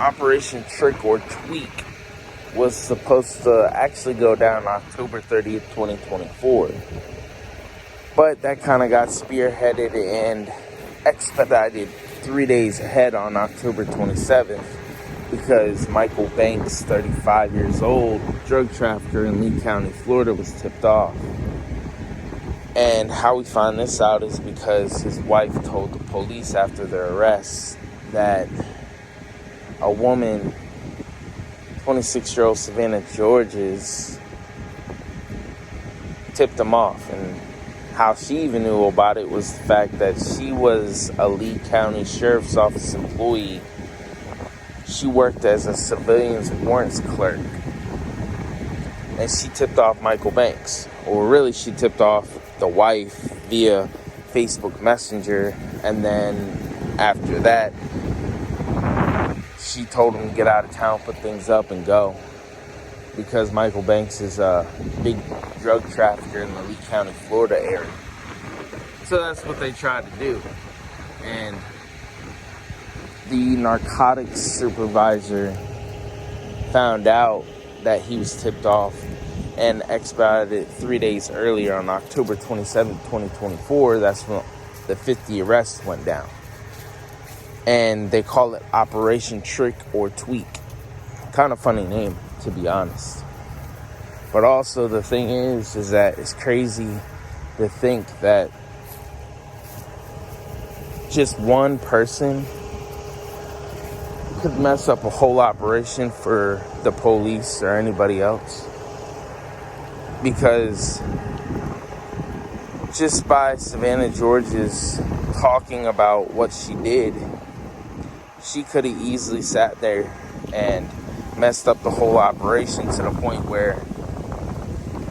Operation Trick or Tweak was supposed to actually go down October 30th, 2024. But that kind of got spearheaded and expedited 3 days ahead on October 27th because Michael Banks, 35 years old, drug trafficker in Lee County, Florida, was tipped off. And how we find this out is because his wife told the police after their arrest that a woman, 26-year-old Savannah Georges, tipped him off. And how she even knew about it was the fact that she was a Lee County Sheriff's Office employee. She worked as a civilian's warrants clerk. And she tipped off Michael Banks. Or really, she tipped off the wife via Facebook Messenger. And then after that, she told him to get out of town, put things up, and go. Because Michael Banks is a big drug trafficker in the Lee County, Florida area. So that's what they tried to do. And the narcotics supervisor found out that he was tipped off and expedited 3 days earlier on October 27, 2024. That's when the 50 arrests went down. And they call it Operation Trick or Tweak. Kind of funny name, to be honest. But also the thing is that it's crazy to think that just one person could mess up a whole operation for the police or anybody else. Because just by Savannah Georges talking about what she did, she could have easily sat there and messed up the whole operation to the point where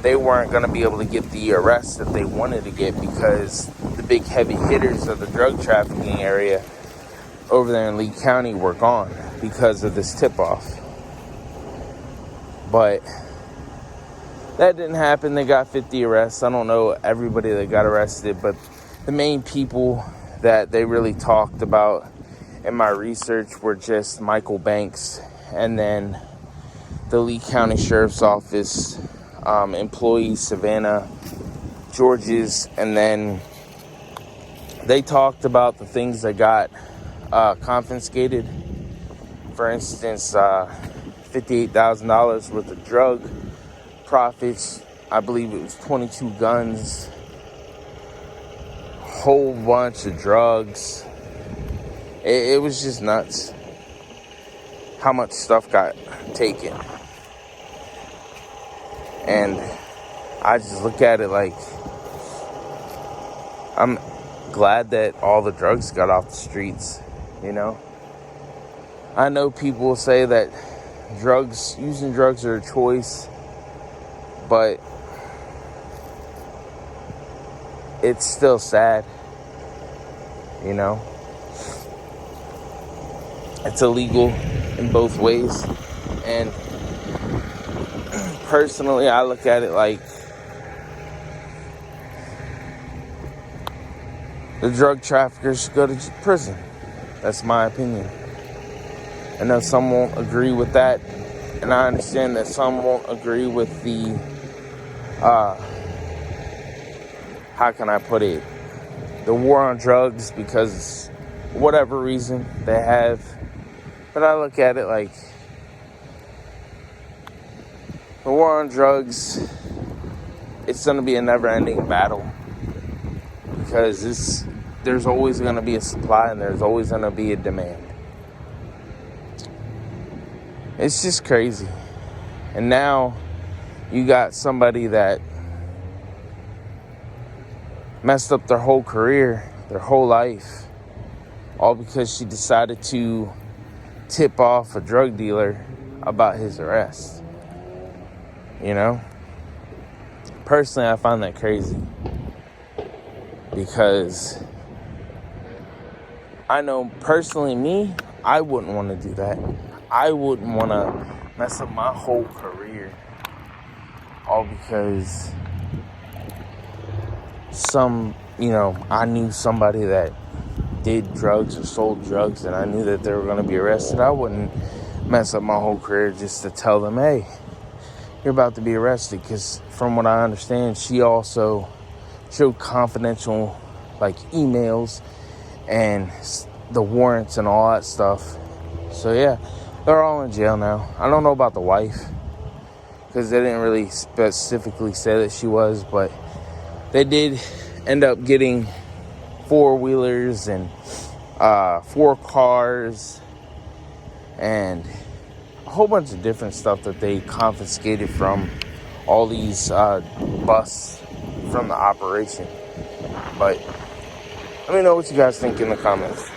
they weren't going to be able to get the arrest that they wanted to get because the big heavy hitters of the drug trafficking area over there in Lee County were gone because of this tip-off. But that didn't happen. They got 50 arrests. I don't know everybody that got arrested, but the main people that they really talked about in my research were just Michael Banks and then the Lee County Sheriff's Office employee Savannah Georges, and then they talked about the things that got confiscated. For instance, $58,000 worth of drug profits. I believe it was 22 guns, whole bunch of drugs. It was just nuts how much stuff got taken. And I just look at it like, I'm glad that all the drugs got off the streets, you know? I know people will say that using drugs are a choice, but it's still sad, you know? It's illegal in both ways, and personally, I look at it like the drug traffickers should go to prison. That's my opinion. I know some won't agree with that, and I understand that some won't agree with the, how can I put it, the war on drugs, because whatever reason they have. But I look at it like the war on drugs, it's going to be a never-ending battle because there's always going to be a supply and there's always going to be a demand. It's just crazy. And now you got somebody that messed up their whole career, their whole life, all because she decided to tip off a drug dealer about his arrest. You know? Personally, I find that crazy. Because I know personally me, I wouldn't want to do that. I wouldn't want to mess up my whole career. All because I knew somebody that did drugs or sold drugs and I knew that they were going to be arrested. I wouldn't mess up my whole career just to tell them, hey, you're about to be arrested. Because from what I understand, she also showed confidential like emails and the warrants and all that stuff. So yeah, they're all in jail now. I don't know about the wife because they didn't really specifically say that she was, but they did end up getting 4-wheelers and 4 cars and a whole bunch of different stuff that they confiscated from all these busts from the operation. But let me know what you guys think in the comments.